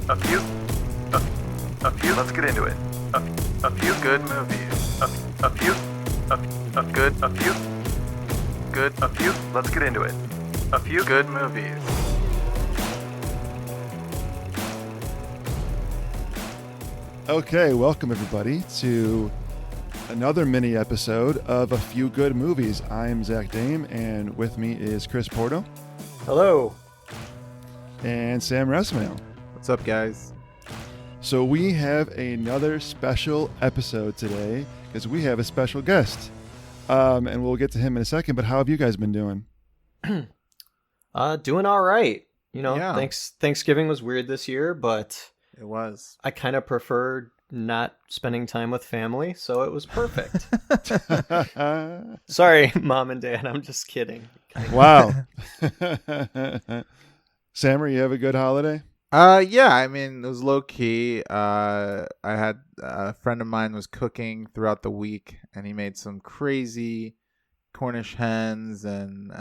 A few, a few. Let's get into it. A few good movies. A few, a good, a few, good, a few. Let's get into it. A few good movies. Okay, welcome everybody to another mini episode of A Few Good Movies. I'm Zach Dame, and with me is Chris Porto. Hello. And Sam Resmail. What's up, guys? So we have another special episode today because we have a special guest. And we'll get to him in a second, but how have you guys been doing? Doing all right. You know, Yeah. Thanksgiving was weird this year, but It was. I kind of preferred not spending time with family, so it was perfect. Sorry, Mom and Dad, I'm just kidding. Wow. Sammer, you have a good holiday? Yeah, I mean, it was low key. I had a friend of mine was cooking throughout the week, and he made some crazy Cornish hens, and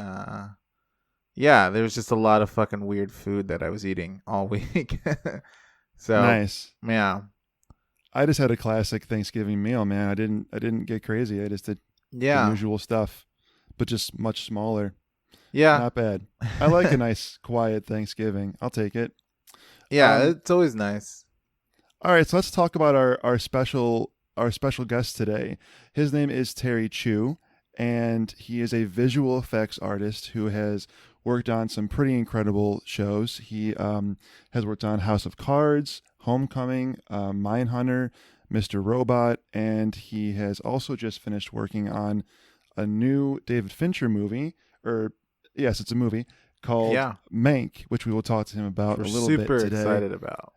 yeah, there was just a lot of fucking weird food that I was eating all week. So Nice. yeah, I just had a classic Thanksgiving meal, man. I didn't get crazy. I just did the yeah, usual stuff, but just much smaller. yeah, Not bad. I like a nice, quiet Thanksgiving. I'll take it. yeah. It's always nice. All right, so let's talk about our special guest today. His name is Terry Chu, and he is a visual effects artist who has worked on some pretty incredible shows. He has worked on House of Cards, Homecoming, Mindhunter, Mr. Robot, and he has also just finished working on a new David Fincher movie, yes, it's a movie called Mank, which we will talk to him about We're a little bit super today. excited about.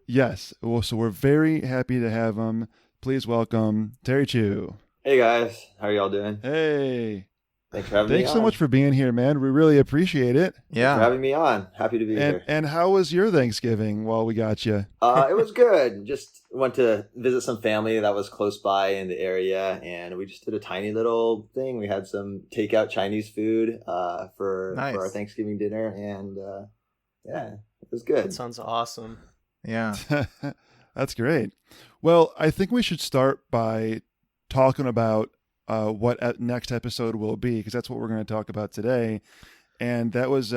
Yes. Well, so we're very happy to have him. Please welcome Terry Chu. Hey guys, how are y'all doing? Hey. Thanks for having me on. Thanks so much for being here, man. We really appreciate it. Thanks for Yeah, having me on. Happy to be here. And how was your Thanksgiving while we got you? It was good. Just went to visit some family that was close by in the area, and we just did a tiny little thing. We had some takeout Chinese food for our Thanksgiving dinner, and yeah, it was good. That sounds awesome. yeah. That's great. Well, I think we should start by talking about what next episode will be, because that's what we're going to talk about today. And that was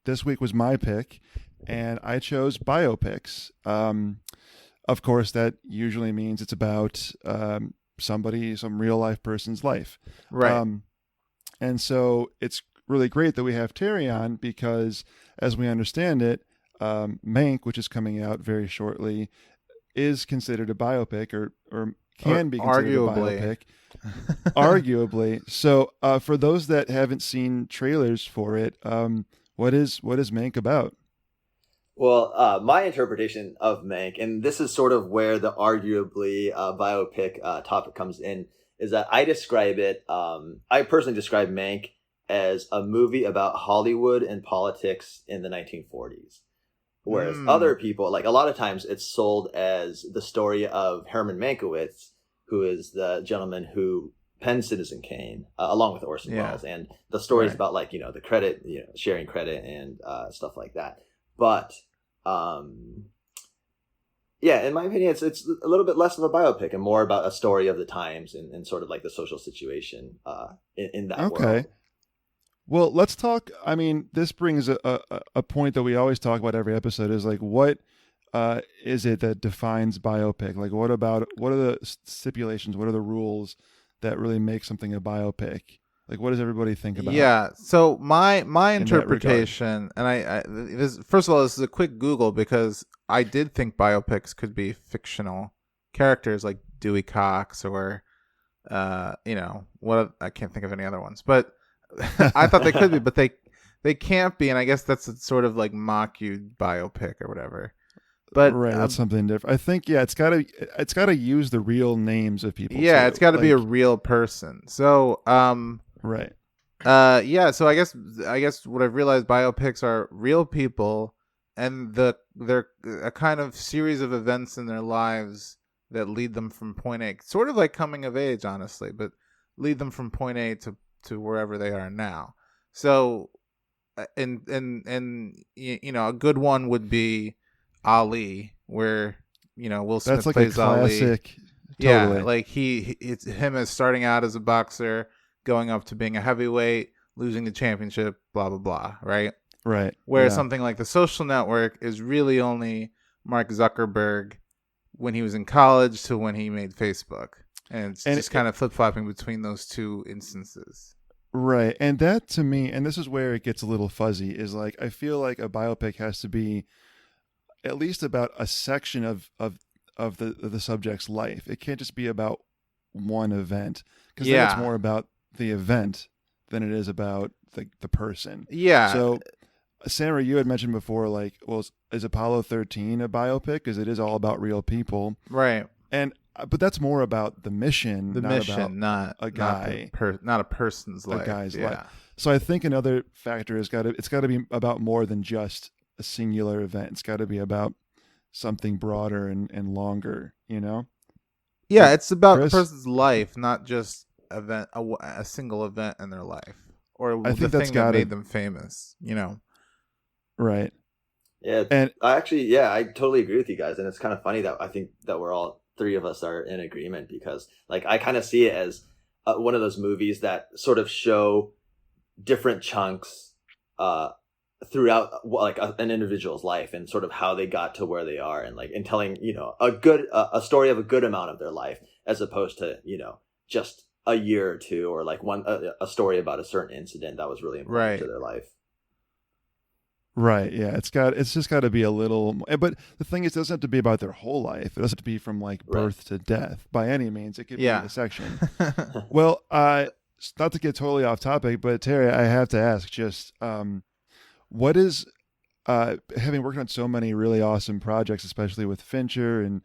this week was my pick, and I chose biopics. Of course, that usually means it's about some real life person's life, Right. And so it's really great that we have Terry on because, as we understand it, Mank, which is coming out very shortly, is considered a biopic, or can be considered arguably. a biopic. Arguably. So for those that haven't seen trailers for it, what is Mank about? Well, my interpretation of Mank, and this is sort of where the arguably biopic topic comes in, is that I personally describe Mank as a movie about Hollywood and politics in the 1940s. Whereas other people, like a lot of times it's sold as the story of Herman Mankiewicz, who is the gentleman who penned Citizen Kane, along with Orson Welles. And the story is about the credit, sharing credit and stuff like that. But in my opinion, it's a little bit less of a biopic and more about a story of the times and sort of like the social situation in that world. Well, let's talk. I mean, this brings a point that we always talk about every episode is like, what is it that defines biopic? Like, what are the stipulations? What are the rules that really make something a biopic? Like, what does everybody think about? Yeah. So my interpretation, and first of all, this is a quick Google because I did think biopics could be fictional characters like Dewey Cox or, I can't think of any other ones, but I thought they could be, but they can't be, and I guess that's a sort of like mock you biopic or whatever. But right, that's something different. I think it's gotta use the real names of people. Yeah, too. It's got to be a real person. So right. Yeah. So I guess what I've realized, biopics are real people, and they're a kind of series of events in their lives that lead them from point A, sort of like coming of age, honestly, but lead them from point A to wherever they are now. So, and a good one would be Ali, where Will Smith That's like plays a Ali. classic. Yeah, Totally. like it's him as starting out as a boxer, going up to being a heavyweight, losing the championship, blah blah blah, right? Right. Where yeah. something like The Social Network is really only Mark Zuckerberg when he was in college to when he made Facebook, and it's just kind of flip flopping between those two instances. Right. And that to me, and this is where it gets a little fuzzy, is like I feel like a biopic has to be at least about a section of the subject's life. It can't just be about one event, because then it's more about the event than it is about the person. Yeah. So, Sarah, you had mentioned before, like, well, is Apollo 13 a biopic? Because it is all about real people, right? And but that's more about the mission, not a guy, not a person's life, a guy's life. So I think another factor is it's got to be about more than just a singular event. It's got to be about something broader and longer, Yeah, it's about Chris? the person's life, not just a single event in their life, or I think the thing that made them famous. Right. Yeah, and I totally agree with you guys, and it's kind of funny that I think that we're all three of us are in agreement, because like I kind of see it as one of those movies that sort of show different chunks throughout like an individual's life, and sort of how they got to where they are, and like in telling a story of a good amount of their life, as opposed to just a year or two, or like a story about a certain incident that was really important to their life. Right. Yeah. It's just got to be a little, but the thing is, it doesn't have to be about their whole life. It doesn't have to be from like birth to death by any means. It could be a section. Well, not to get totally off topic, but Terry, I have to ask, just what is having worked on so many really awesome projects, especially with Fincher and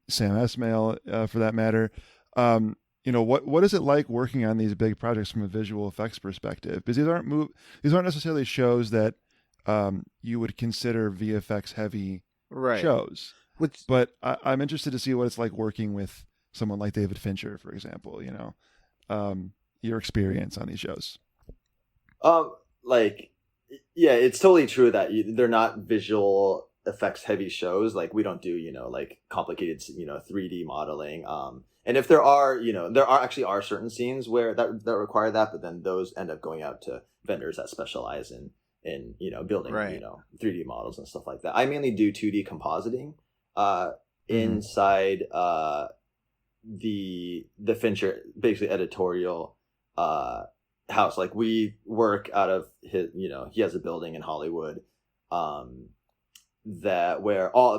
Sam Esmail, for that matter. What is it like working on these big projects from a visual effects perspective? Because these aren't necessarily shows that you would consider VFX heavy shows. But I'm interested to see what it's like working with someone like David Fincher, for example. Your experience on these shows. It's totally true that they're not visual effects heavy shows. Like, we don't do like complicated 3D modeling. And if there are actually certain scenes where that require that, but then those end up going out to vendors that specialize in building 3D models and stuff like that. I mainly do 2D compositing inside the Fincher basically editorial house. Like, we work out of his, he has a building in Hollywood that where all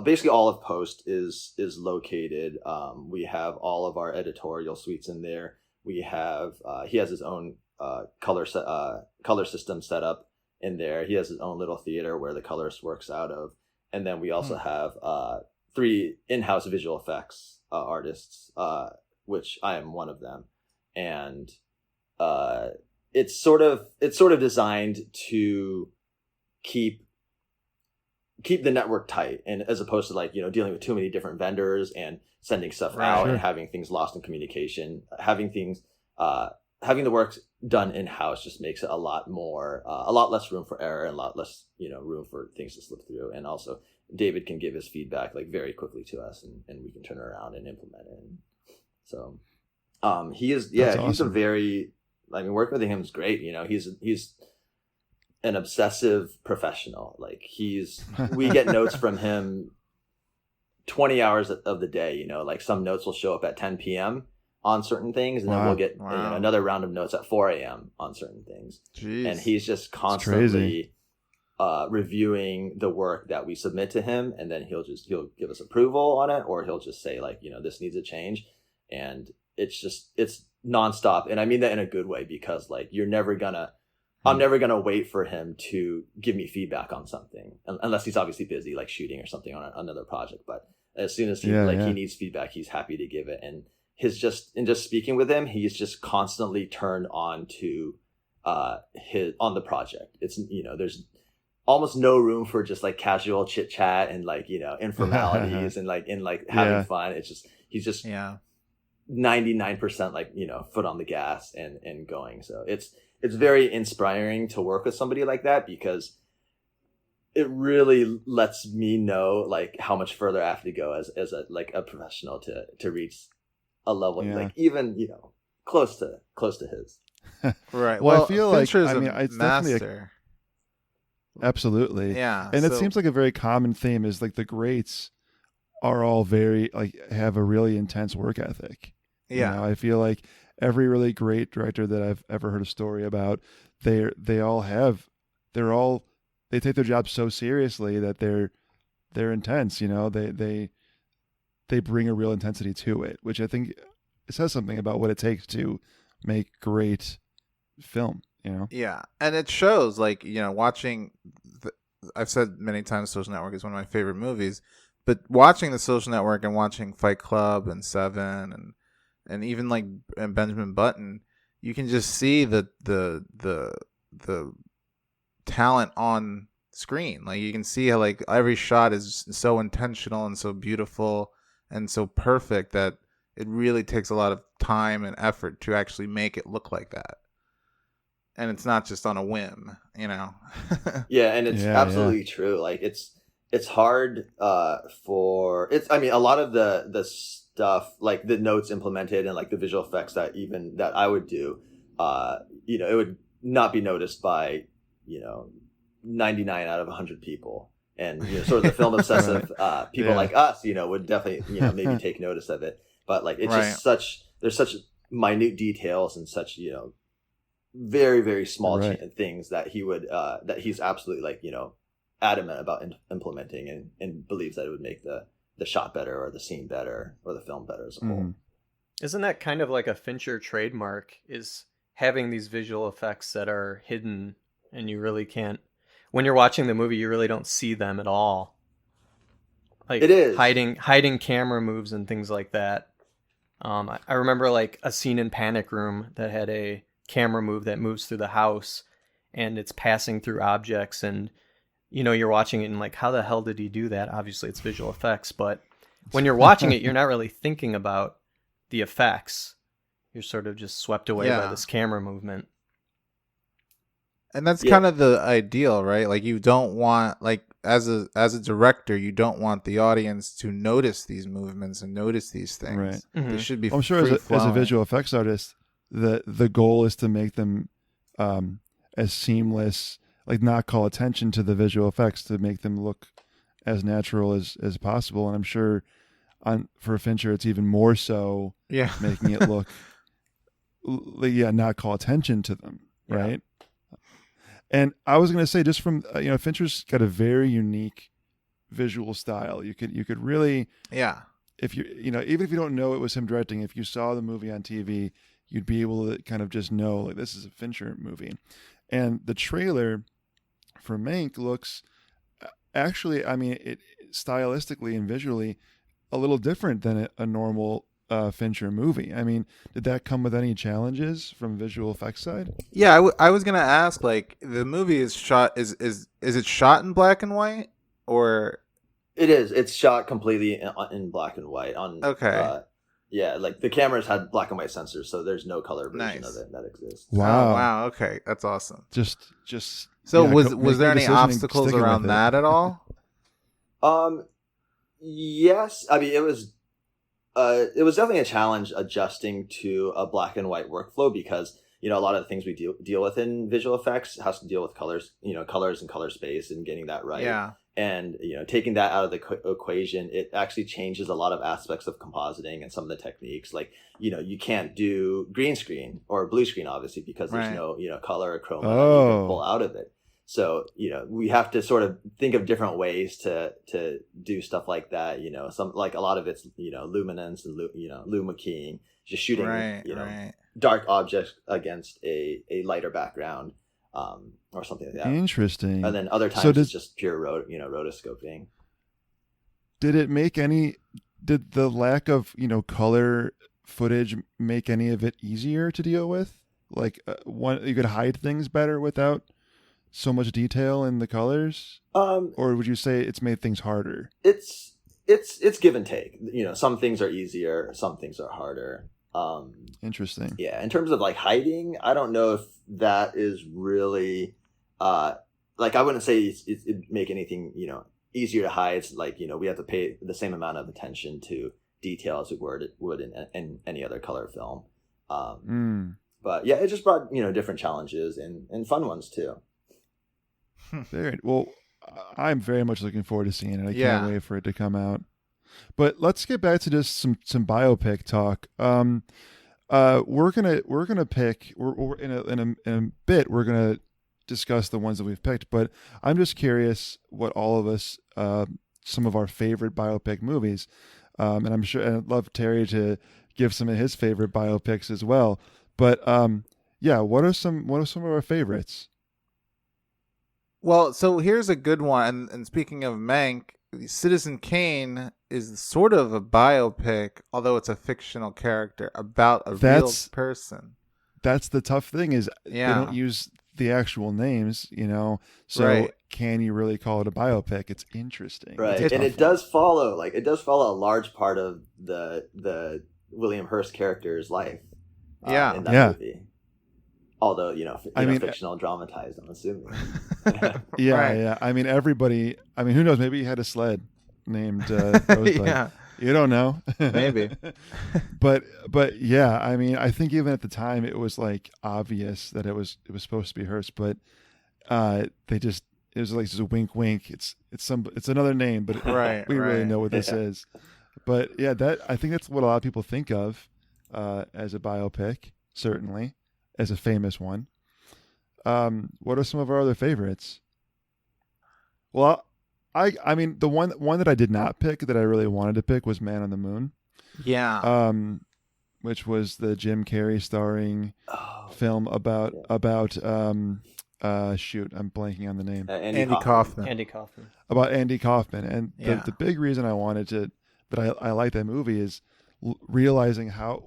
of post is located. We have all of our editorial suites in there. We have he has his own color system set up in there. He has his own little theater where the colorist works out of. And then we also have 3 in-house visual effects artists, which I am one of them. And it's sort of designed to keep the network tight, and as opposed to dealing with too many different vendors and sending stuff out and having things lost in communication. Having the work done in-house just makes it a lot less room for error, and a lot less room for things to slip through. And also David can give his feedback very quickly to us, and we can turn it around and implement it. And so he's a very, working with him is great. He's an obsessive professional. We get notes from him 20 hours of the day. Some notes will show up at 10 p.m. on certain things, and then we'll get another round of notes at 4 a.m. on certain things. Jeez. And he's just constantly reviewing the work that we submit to him, and then he'll give us approval on it, or he'll just say this needs a change. And it's nonstop, and I mean that in a good way, because I'm never gonna wait for him to give me feedback on something, unless he's obviously busy shooting or something on another project. But as soon as he needs feedback, he's happy to give it. And just speaking with him, he's just constantly turned on to on the project. It's there's almost no room for just casual chit chat and informalities and having fun. It's just he's just 99% foot on the gas and going. So it's very inspiring to work with somebody like that, because it really lets me know like how much further I have to go as a like a professional to reach a level like even close to his. Right. Well, I feel Fincher's like definitely it's definitely absolutely. Yeah. And it seems like a very common theme is like the greats are all very like have a really intense work ethic. Yeah. I feel like every really great director that I've ever heard a story about, they take their job so seriously that they're intense. They bring a real intensity to it, which I think it says something about what it takes to make great film. Yeah, and it shows. Like watching. I've said many times, Social Network is one of my favorite movies, but watching The Social Network and watching Fight Club and Seven and even like Benjamin Button, you can just see the talent on screen. Like you can see how like every shot is so intentional and so beautiful and so perfect that it really takes a lot of time and effort to actually make it look like that. And it's not just on a whim, Yeah, and it's absolutely true. Like it's hard for it's. I mean, a lot of the stuff like the notes implemented and like the visual effects that I would do, it would not be noticed by 99 out of 100 people, and sort of the film obsessive people like us, would definitely maybe take notice of it. But like it's just there's such minute details and such very very small things that that he's absolutely like adamant about implementing and believes that it would make the shot better or the scene better or the film better as a whole. Isn't that kind of like a Fincher trademark, is having these visual effects that are hidden and you really can't, when you're watching the movie, you really don't see them at all. Like it is hiding camera moves and things like that. I remember like a scene in Panic Room that had a camera move that moves through the house and it's passing through objects, and you're watching it and like, how the hell did he do that? Obviously it's visual effects, but when you're watching it, you're not really thinking about the effects. You're sort of just swept away by this camera movement. And that's kind of the ideal, right? Like you don't want, like as a director, you don't want the audience to notice these movements and notice these things. Right. Mm-hmm. They should be. I'm sure as a visual effects artist, the goal is to make them as seamless, like not call attention to the visual effects, to make them look as natural as possible. And I'm sure for Fincher, it's even more so. Yeah. Making it look. Not call attention to them. Right. And I was going to say, just from Fincher's got a very unique visual style. You could really, if you even if you don't know it was him directing, if you saw the movie on TV, you'd be able to kind of just know like this is a Fincher movie. And the trailer for Mank looks actually, I mean, it stylistically and visually a little different than a normal Fincher movie. I mean, did that come with any challenges from visual effects side? Yeah, I was gonna ask. Like, the movie is shot is it shot in black and white, or it is? It's shot completely in black and white. Like the cameras had black and white sensors, so there's no color version of it that exists. Wow, wow, okay, that's awesome. Just so was there any obstacles around that at all? Yes, I mean it was definitely a challenge adjusting to a black and white workflow, because a lot of the things we deal with in visual effects has to deal with colors, colors and color space and getting that right. Yeah. And taking that out of the equation, it actually changes a lot of aspects of compositing and some of the techniques. Like you can't do green screen or blue screen, obviously, because there's no color or chroma that you can pull out of it. So, we have to sort of think of different ways to do stuff like that. Some, like a lot of it's, luminance and, luma keying, just shooting, dark objects against a lighter background, or something like that. Interesting. And then other times it's just pure, rotoscoping. Did the lack of, color footage make any of it easier to deal with? Like you could hide things better without so much detail in the colors, or would you say it's made things harder? It's give and take. Some things are easier, some things are harder. Interesting. Yeah, in terms of like hiding, I don't know if that is really like I wouldn't say it'd make anything easier to hide. It's like we have to pay the same amount of attention to detail as we would in any other color film. But yeah, it just brought different challenges and fun ones too. Very well. I'm very much looking forward to seeing it. I can't wait for it to come out. But let's get back to just some biopic talk. We're gonna pick. We're in a bit. We're gonna discuss the ones that we've picked. But I'm just curious what all of us, some of our favorite biopic movies, and I'm sure, and I'd love Terry to give some of his favorite biopics as well. But yeah, what are some of our favorites? Well, so here's a good one. And speaking of Mank, Citizen Kane is sort of a biopic, although it's a fictional character about a real person. That's the tough thing is they don't use the actual names, so can you really call it a biopic? It's interesting. Right. And it does follow a large part of the William Hurst character's life in that movie. Although, fictional dramatized, I'm assuming. Yeah. I mean, everybody, who knows? Maybe he had a sled named Rosebud. You don't know. Maybe. But yeah, I think even at the time it was like obvious that it was supposed to be Hearst, but it was like just a wink wink. It's another name, but we really know what this is. But yeah, I think that's what a lot of people think of as a biopic, certainly, as a famous one. What are some of our other favorites? Well, I mean, the one that I did not pick that I really wanted to pick was Man on the Moon. Yeah. Which was the Jim Carrey starring film about shoot, I'm blanking on the name. Andy Kaufman. Andy Kaufman. About Andy Kaufman, and the big reason I wanted to I like that movie is realizing how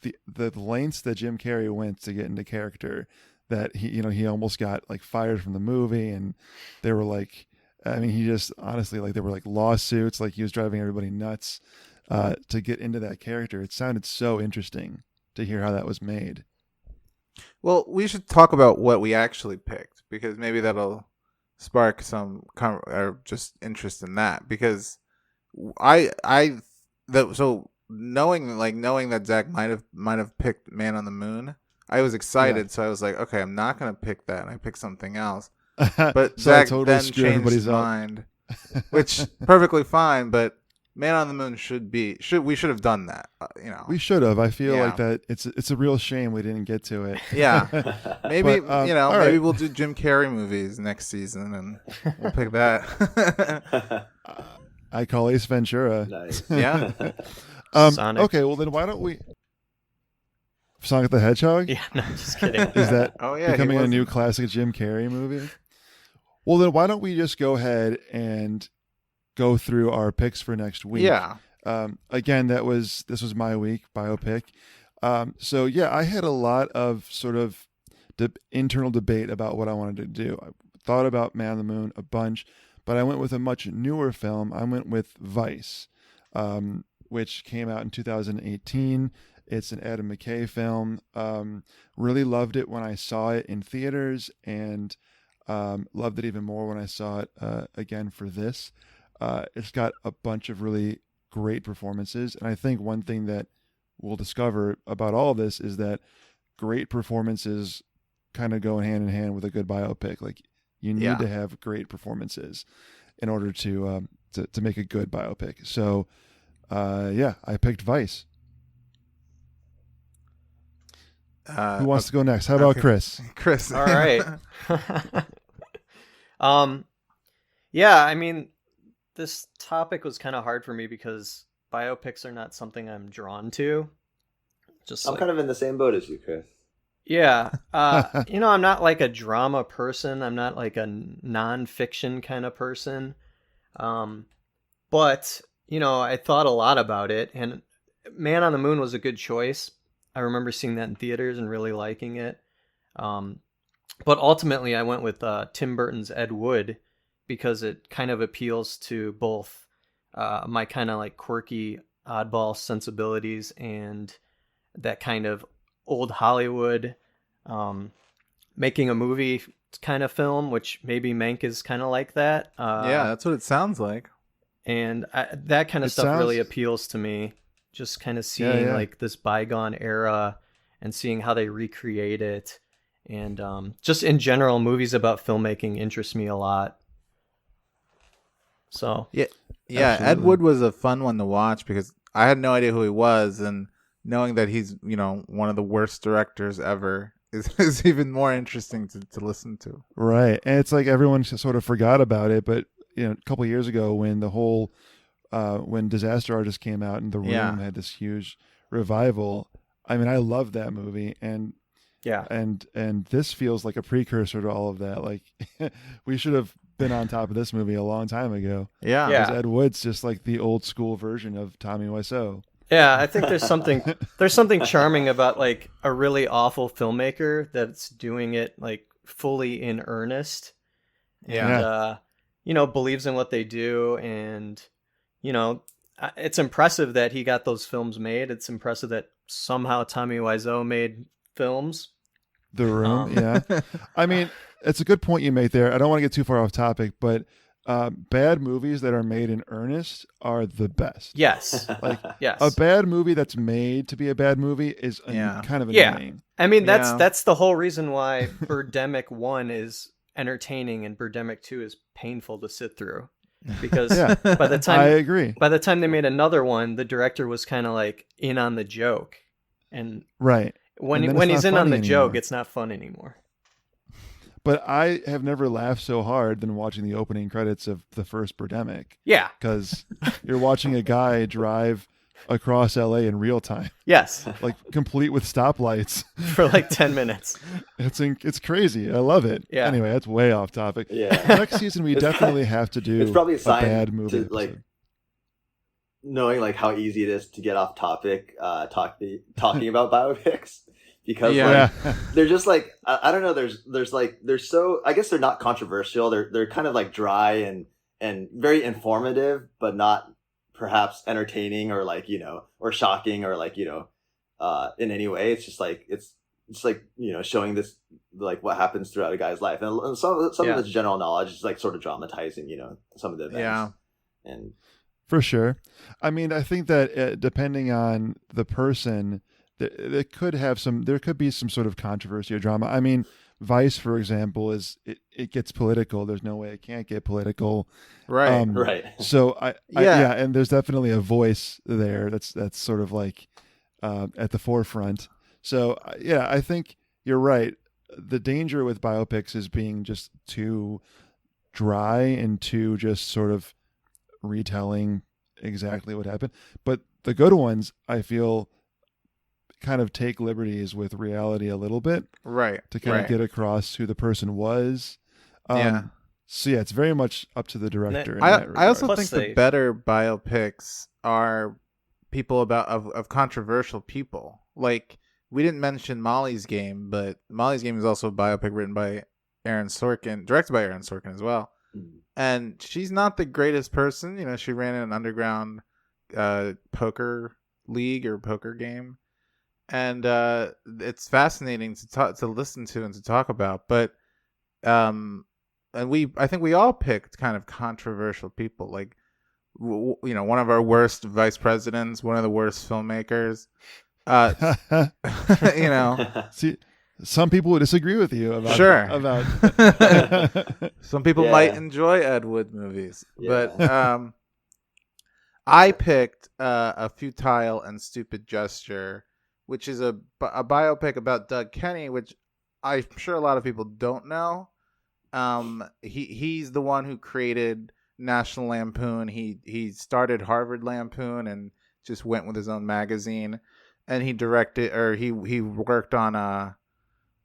the lengths that Jim Carrey went to get into character. That he almost got like fired from the movie, and they were like, he just honestly, like, there were like lawsuits, like he was driving everybody nuts to get into that character. It sounded so interesting to hear how that was made. Well, we should talk about what we actually picked, because maybe that'll spark some or just interest in that. Because knowing that Zach might have picked Man on the Moon, I was excited, so I was like, okay, I'm not gonna pick that, and I picked something else. But so Zach totally then changed his mind, which perfectly fine. But Man on the Moon we should have done that. We should have. I feel like that it's a real shame we didn't get to it. Yeah, maybe but, maybe we'll do Jim Carrey movies next season, and we'll pick that. I call Ace Ventura. Nice. Yeah. Sonic. Okay, well then why don't we? Sonic the Hedgehog? Yeah, no, just kidding. Is that yeah, becoming a new classic Jim Carrey movie? Well, then why don't we just go ahead and go through our picks for next week? Yeah. Again, this was my week, biopic. So yeah, I had a lot of sort of internal debate about what I wanted to do. I thought about Man on the Moon a bunch, but I went with a much newer film. I went with Vice, which came out in 2018. It's an Adam McKay film. Really loved it when I saw it in theaters, and loved it even more when I saw it again for this. It's got a bunch of really great performances, and I think one thing that we'll discover about all of this is that great performances kind of go hand in hand with a good biopic. Like, you need to have great performances in order to make a good biopic. So I picked Vice. Who wants to go next? How about Chris? Chris. All right. Yeah, I mean, this topic was kind of hard for me because biopics are not something I'm drawn to. I'm kind of in the same boat as you, Chris. Yeah. I'm not like a drama person. I'm not like a nonfiction kind of person. But, I thought a lot about it, and Man on the Moon was a good choice. I remember seeing that in theaters and really liking it. But ultimately, I went with Tim Burton's Ed Wood because it kind of appeals to both my kind of like quirky oddball sensibilities and that kind of old Hollywood, making a movie kind of film, which maybe Mank is kind of like that. Yeah, that's what it sounds like. And that kind of stuff really appeals to me. Just kind of seeing like this bygone era and seeing how they recreate it. And just in general, movies about filmmaking interest me a lot. So yeah, Absolutely. Ed Wood was a fun one to watch because I had no idea who he was, and knowing that he's one of the worst directors ever is even more interesting to listen to. Right, and it's like everyone sort of forgot about it, but a couple of years ago when the whole when Disaster Artist came out and The Room had this huge revival. I mean, I love that movie, and this feels like a precursor to all of that. Like we should have been on top of this movie a long time ago. Yeah. Because Ed Wood's just like the old school version of Tommy Wiseau. Yeah, I think there's something charming about like a really awful filmmaker that's doing it like fully in earnest. And believes in what they do, and it's impressive that he got those films made. It's impressive that somehow Tommy Wiseau made films. The Room, yeah. I mean, it's a good point you made there. I don't want to get too far off topic, but bad movies that are made in earnest are the best. Yes. Like yes. A bad movie that's made to be a bad movie is kind of annoying. I mean, that's the whole reason why Birdemic 1 is entertaining and Birdemic 2 is painful to sit through. Because by the time I agree. By the time they made another one, the director was kind of like in on the joke. And when he's in on the joke, it's not fun anymore. But I have never laughed so hard than watching the opening credits of the first Birdemic. Yeah. Because you're watching a guy drive across LA in real time. Yes. Like complete with stoplights. For like 10 minutes. It's crazy. I love it. Yeah. Anyway, that's way off topic. Yeah. Next season we definitely have to do it's probably a sign bad movie. To, like, knowing like how easy it is to get off topic talking about biopics. Because they're just like I don't know. There's so I guess they're not controversial. They're kind of like dry and very informative, but not perhaps entertaining or like or shocking or like in any way. It's just like it's like showing this like what happens throughout a guy's life, and some of this general knowledge is like sort of dramatizing some of the events. Yeah, and for sure. I mean, I think that depending on the person. There could be some sort of controversy or drama. I mean, Vice, for example, it gets political. There's no way it can't get political. Right. Right. So and there's definitely a voice there that's sort of like at the forefront. So I think you're right. The danger with biopics is being just too dry and too just sort of retelling exactly what happened. But the good ones, I feel, kind of take liberties with reality a little bit, right, to kind of get across who the person was. So it's very much up to the director. I also think the better biopics are people of controversial people. Like we didn't mention Molly's Game, but Molly's Game is also a biopic written by Aaron Sorkin, directed by Aaron Sorkin as well. And she's not the greatest person. She ran an underground poker league or poker game. And it's fascinating to listen to and to talk about, but and I think we all picked kind of controversial people, like one of our worst vice presidents, one of the worst filmmakers. See, some people would disagree with you about some people might enjoy Ed Wood movies, but I picked A Futile and Stupid Gesture, which is a biopic about Doug Kenny, which I'm sure a lot of people don't know. He's the one who created National Lampoon. He started Harvard Lampoon and just went with his own magazine. And he directed, or he worked on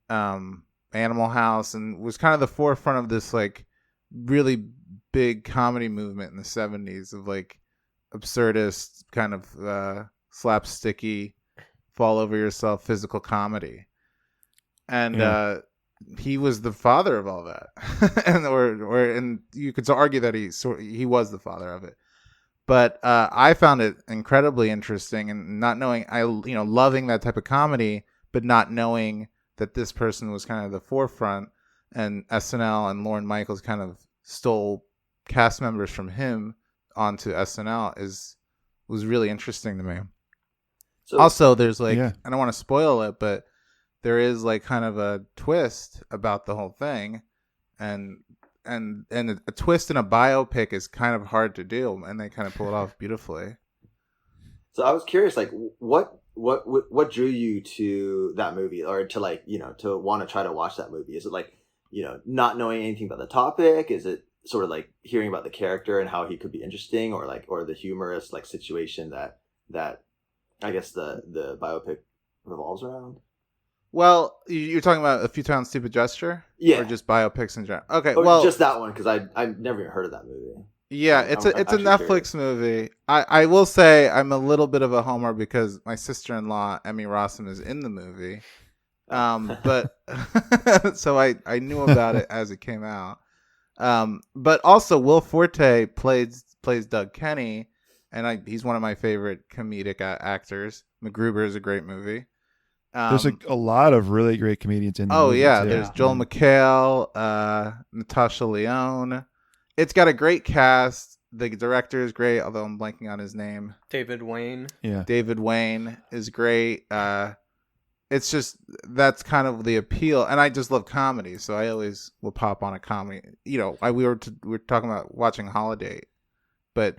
Animal House and was kind of the forefront of this like really big comedy movement in the 70s of like absurdist kind of slapsticky, fall over yourself physical comedy. And he was the father of all that. and you could argue that he was the father of it. But I found it incredibly interesting, and not knowing, loving that type of comedy, but not knowing that this person was kind of the forefront. and SNL and Lorne Michaels kind of stole cast members from him onto SNL was really interesting to me. So, Also, there's like, Yeah. I don't want to spoil it, but there is like kind of a twist about the whole thing, and a twist in a biopic is kind of hard to do, and they kind of pull it off beautifully. so I was curious, like, what drew you to that movie, or to, like, to want to try to watch that movie? Is it like, not knowing anything about the topic? Is it sort of like hearing about the character and how he could be interesting, or the humorous like situation that I guess the biopic revolves around? Well, you're talking about A Futile and Stupid Gesture? Yeah. Or just biopics in general? Okay, Or well, just that one, because I've never even heard of that movie. yeah, I'm it's a actually Netflix movie. I will say I'm a little bit of a homer because my sister-in-law Emmy Rossum is in the movie, but so I knew about it as it came out. But also Will Forte plays Doug Kenny, and he's one of my favorite comedic actors. MacGruber is a great movie. There's a lot of really great comedians in the Oh movie, yeah, too. there's Joel McHale, Natasha Lyonne. It's got a great cast. The director is great, although I'm blanking on his name. David Wayne. Yeah. David Wayne is great. It's just, that's kind of the appeal, and I just love comedy, so I always will pop on a comedy. We were talking about watching Holiday, but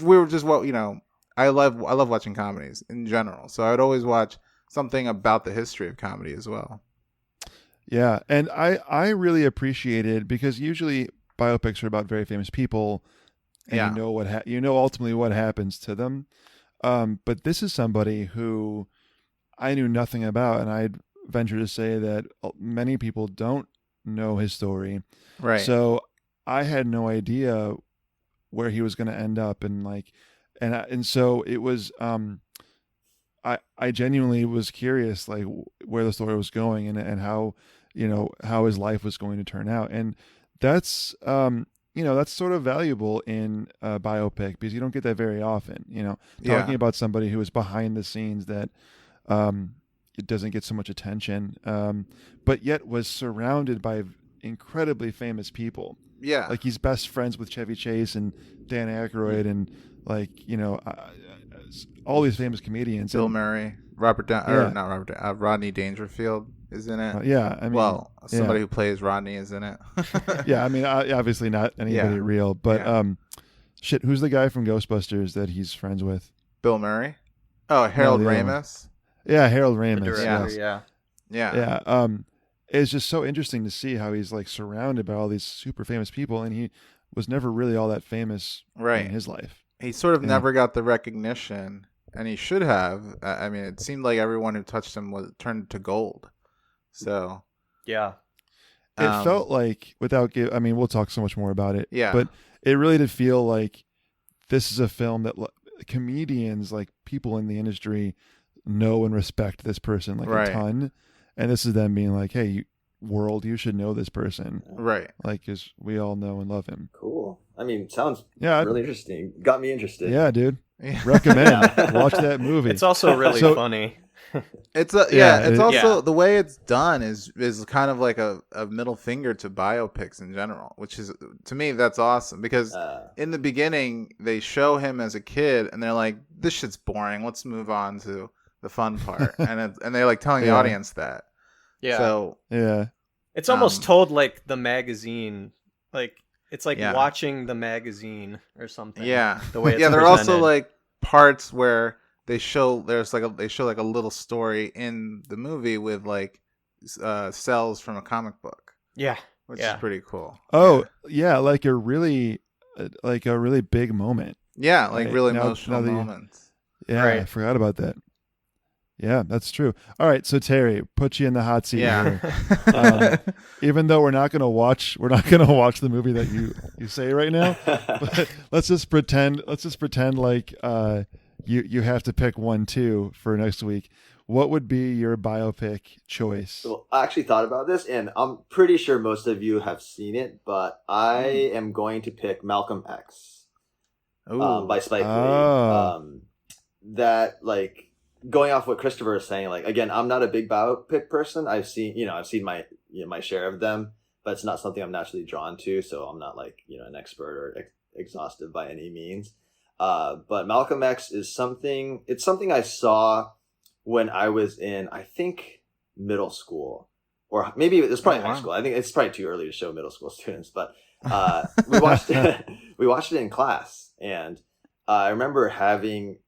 we were just I love watching comedies in general, so I would always watch something about the history of comedy as well. Yeah, and I really appreciated, because usually biopics are about very famous people, and Yeah. you know ultimately what happens to them. But this is somebody who I knew nothing about, and I'd venture to say that many people don't know his story. Right. So I had no idea where he was going to end up, and so it was. I genuinely was curious, like, where the story was going, and how how his life was going to turn out, and that's that's sort of valuable in a biopic, because you don't get that very often. Talking about somebody who is behind the scenes that it doesn't get so much attention, but yet was surrounded by incredibly famous people. Yeah. Like, he's best friends with Chevy Chase and Dan Aykroyd, and all these famous comedians. Bill and, Murray, Rodney Dangerfield is in it. Yeah, I mean, somebody who plays Rodney is in it. Yeah, I mean, obviously not anybody real, but who's the guy from Ghostbusters that he's friends with? Bill Murray. Oh, Harold the other Ramis. Yeah, Harold The Ramis. director, Yes. Yeah. Yeah. It's just so interesting to see how he's like surrounded by all these super famous people, and he was never really all that famous Right. in his life. He sort of never got the recognition, and he should have. I mean, it seemed like everyone who touched him was turned to gold. So Yeah. It felt like, I mean, we'll talk so much more about it. Yeah. But it really did feel like this is a film that comedians, like people in the industry, know and respect this person like Right. a ton. And this is them being like, hey, world, you should know this person. right. Like, because we all know and love him. Cool. I mean, sounds Yeah. really interesting. Got me interested. Yeah, dude. Yeah. Recommend. Watch that movie. It's also really So- funny. It's Yeah, also yeah. the way it's done is kind of like a middle finger to biopics in general, which is, to me, that's awesome, because in the beginning they show him as a kid and they're like, this shit's boring, let's move on to the fun part, and they're like telling the Yeah. audience that. Yeah. So Yeah. It's almost told like the magazine. Like, it's like Yeah. watching the magazine or something. yeah, The way it's there are also presented. like parts where they show a little story in the movie with like cells from a comic book, Yeah. which Yeah. is pretty cool. Oh, yeah. Like a really big moment. Yeah, like Right. really Now emotional that you- moments. Yeah, I Right. forgot about that. Yeah, that's true. All right, so Terry, put you in the hot seat Yeah. here. Even though we're not gonna watch the movie that you say right now. But let's just pretend like you have to pick one too for next week. What would be your biopic choice? Well, I actually thought about this, and I'm pretty sure most of you have seen it, but I am going to pick Malcolm X Ooh. by Spike Lee. Oh. That, like, going off what Christopher is saying, like, again, I'm not a big biopic person. I've seen my my share of them, but it's not something I'm naturally drawn to. So I'm not like an expert or exhaustive by any means. But Malcolm X is something. It's something I saw when I was in, I think, middle school, or maybe it's probably high school. I think it's probably too early to show middle school students, but we watched it. We watched it in class, and I remember having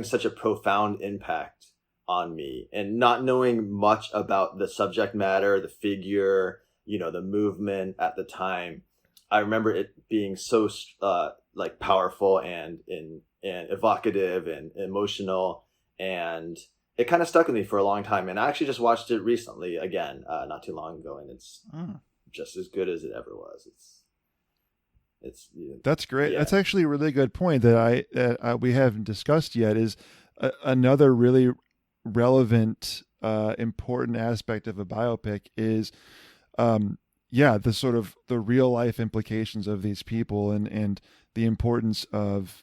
such a profound impact on me, and not knowing much about the subject matter, the figure, the movement at the time. I remember it being so like powerful and evocative and emotional, and it kind of stuck with me for a long time. And I actually just watched it recently again, not too long ago, and it's just as good as it ever was. It's That's great. Yeah. That's actually a really good point that we haven't discussed yet. Is another really relevant, important aspect of a biopic is, the sort of the real life implications of these people and the importance of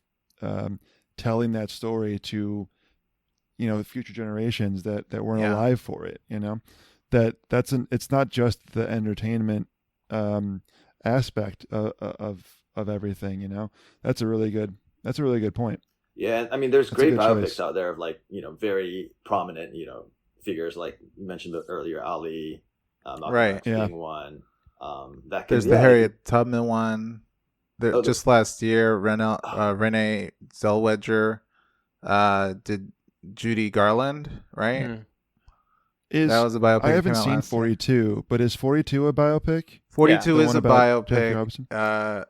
telling that story to future generations that weren't alive for it. It's not just the entertainment aspect of everything. That's a really good point. Yeah, I mean, there's That's great a good biopics choice. out there of like very prominent figures, like you mentioned earlier, Ali, Malcolm X being one. There's the Harriet Tubman one. Just last year, Renee Zellweger did Judy Garland, right? That was a biopic. I haven't seen 42, but is 42 a biopic? 42 is a biopic.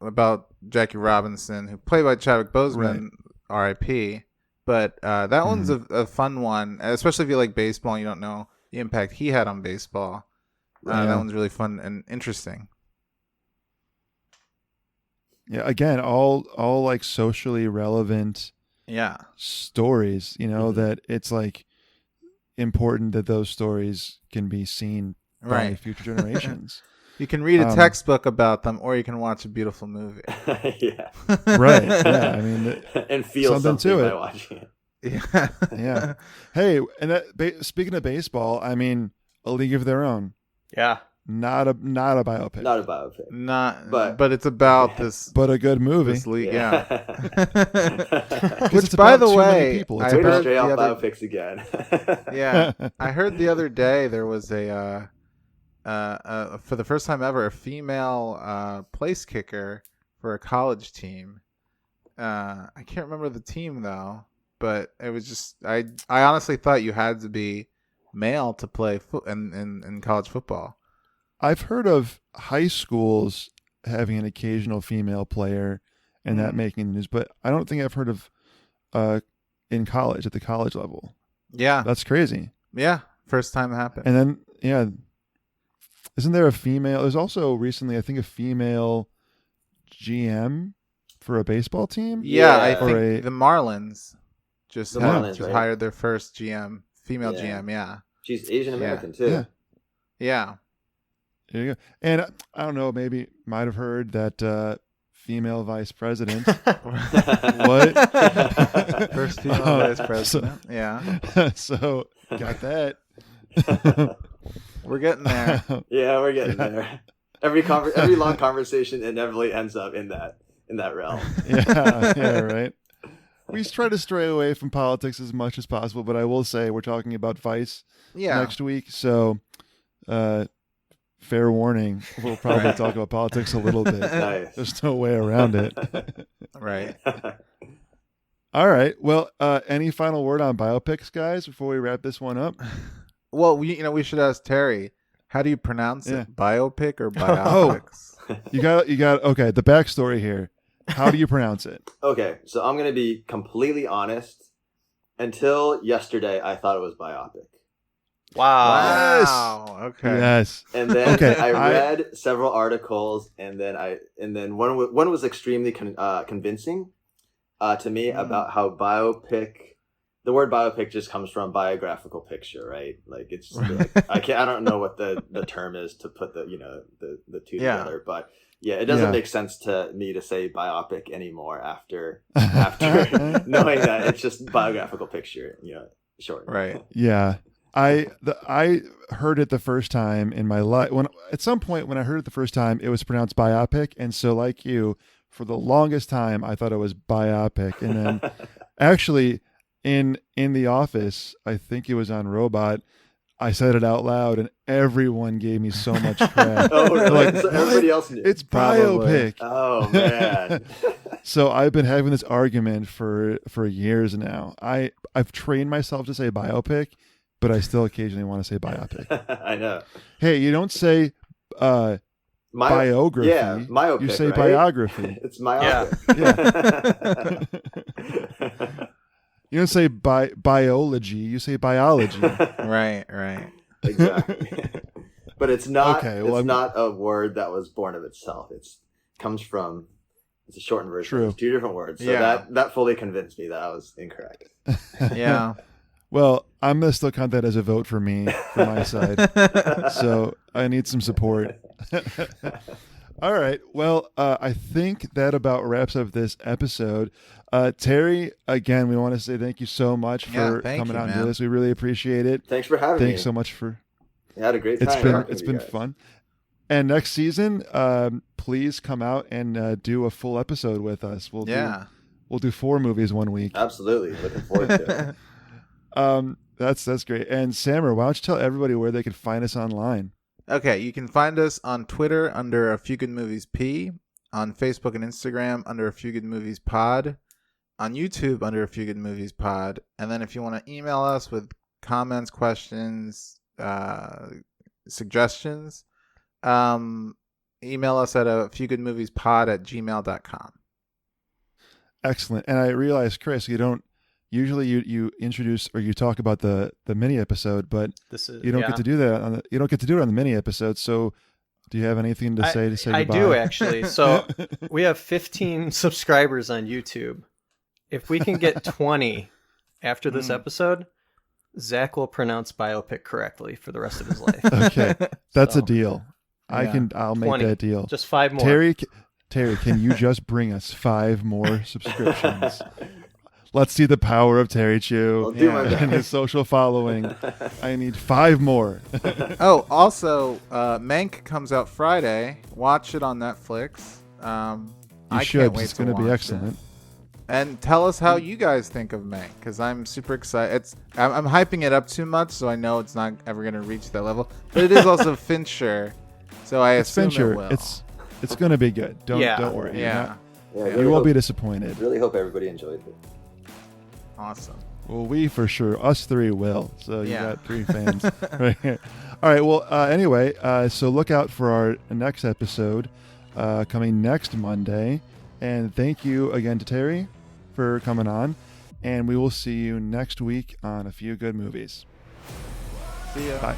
About Jackie Robinson, who played by Chadwick Boseman, R.I.P. But that one's a fun one, especially if you like baseball and you don't know the impact he had on baseball. That one's really fun and interesting. Yeah, again, all like socially relevant stories, that it's like important that those stories can be seen by future generations. You can read a textbook about them, or you can watch a beautiful movie. Yeah. Right. Yeah. I mean, and feel something to by it. watching it. Yeah. Yeah. Hey, and speaking of baseball, I mean, A League of Their Own. Yeah. Not a biopic. Not a biopic. But it's about this. But a good movie. This league, Which, by the way, people. It's about straight out biopics again. Yeah, I heard the other day there was for the first time ever, a female place kicker for a college team. I can't remember the team though, but it was just I honestly thought you had to be male to play in college football. I've heard of high schools having an occasional female player and that making the news, but I don't think I've heard of in college, at the college level. Yeah. That's crazy. Yeah. First time it happened. And then, isn't there a female? There's also recently, I think, a female GM for a baseball team. Yeah, I think the Marlins just hired their first GM, female GM. Yeah. She's Asian American too. Yeah. There you go. And I don't know, maybe might have heard that female vice president. What? First female vice president. So got that. We're getting there. Yeah, we're getting there. Every long conversation inevitably ends up in that realm. Yeah, right. We try to stray away from politics as much as possible, but I will say we're talking about Vice next week, so fair warning, we'll probably talk about politics a little bit. Nice. There's no way around it. Right. All right. Well, any final word on biopics, guys, before we wrap this one up? Well, we should ask Terry. How do you pronounce it? Biopic or biopics? You got. Okay. The backstory here. How do you pronounce it? Okay, so I'm gonna be completely honest. Until yesterday, I thought it was biopic. Wow. Okay. Yes. And then I read several articles, and then one was extremely convincing to me about how biopic. The word biopic just comes from biographical picture, right? Like it's like, I don't know what the term is to put the two together, but it doesn't make sense to me to say biopic anymore after knowing that it's just biographical picture, short. Right. Yeah. I heard it the first time in my life. At some point when I heard it the first time, it was pronounced biopic, and so like you, for the longest time I thought it was biopic, and then actually in The Office, I think it was on Robot, I said it out loud, and everyone gave me so much credit. Oh, really? Like, So everybody else knew. It's Probably. biopic. Oh man. So I've been having this argument for years now. I've trained myself to say biopic, but I still occasionally want to say biopic. I know. Hey, you don't say biography. Yeah, myopic, you say right? biography. It's myopic. You don't say biology. You say biology. Right. Exactly. But it's not. Okay, well, it's not a word that was born of itself. It's a shortened version. True. It's two different words. So Yeah. that fully convinced me that I was incorrect. Yeah. Well, I'm gonna still count that as a vote for me, for my side. So I need some support. All right. Well, I think that about wraps up this episode. Terry, again, we want to say thank you so much for coming on to this. We really appreciate it. Thanks for having me. Thanks so much for. I had a great time. It's been fun. And next season, please come out and do a full episode with us. We'll do 4 movies one week. Absolutely, looking forward to it. That's great. And Sammer, why don't you tell everybody where they can find us online? Okay, you can find us on Twitter under A Few Good Movies P, on Facebook and Instagram under A Few Good Movies Pod, on YouTube under A Few Good Movies Pod, and then if you want to email us with comments, questions, suggestions, email us at afewgoodmoviespod@gmail.com. Excellent. And I realize, Chris, you don't usually you introduce or you talk about the mini episode, but you don't get to do that you don't get to do it on the mini episode. So do you have anything to say goodbye? I do actually. So we have 15 subscribers on YouTube. If we can get 20 after this episode, Zach will pronounce biopic correctly for the rest of his life. Okay. That's a deal. Yeah. I'll make 20. that deal. Just 5 more. Terry, can you just bring us 5 more subscriptions? Let's see the power of Terry Chu I'll do my best. and his social following. I need 5 more. Oh, also, Mank comes out Friday. Watch it on Netflix. You should. It's going to be excellent. And tell us how you guys think of Mank, because I'm super excited. I'm hyping it up too much, so I know it's not ever going to reach that level. But it is also Fincher, so I assume Fincher. it will. It's going to be good. Don't worry. Yeah. You won't be disappointed. Really hope everybody enjoyed it. Awesome. Well, we for sure, us 3 will. So you got 3 fans right here. All right. Well, anyway, so look out for our next episode coming next Monday. And thank you again to Terry for coming on. And we will see you next week on A Few Good Movies. See ya. Bye.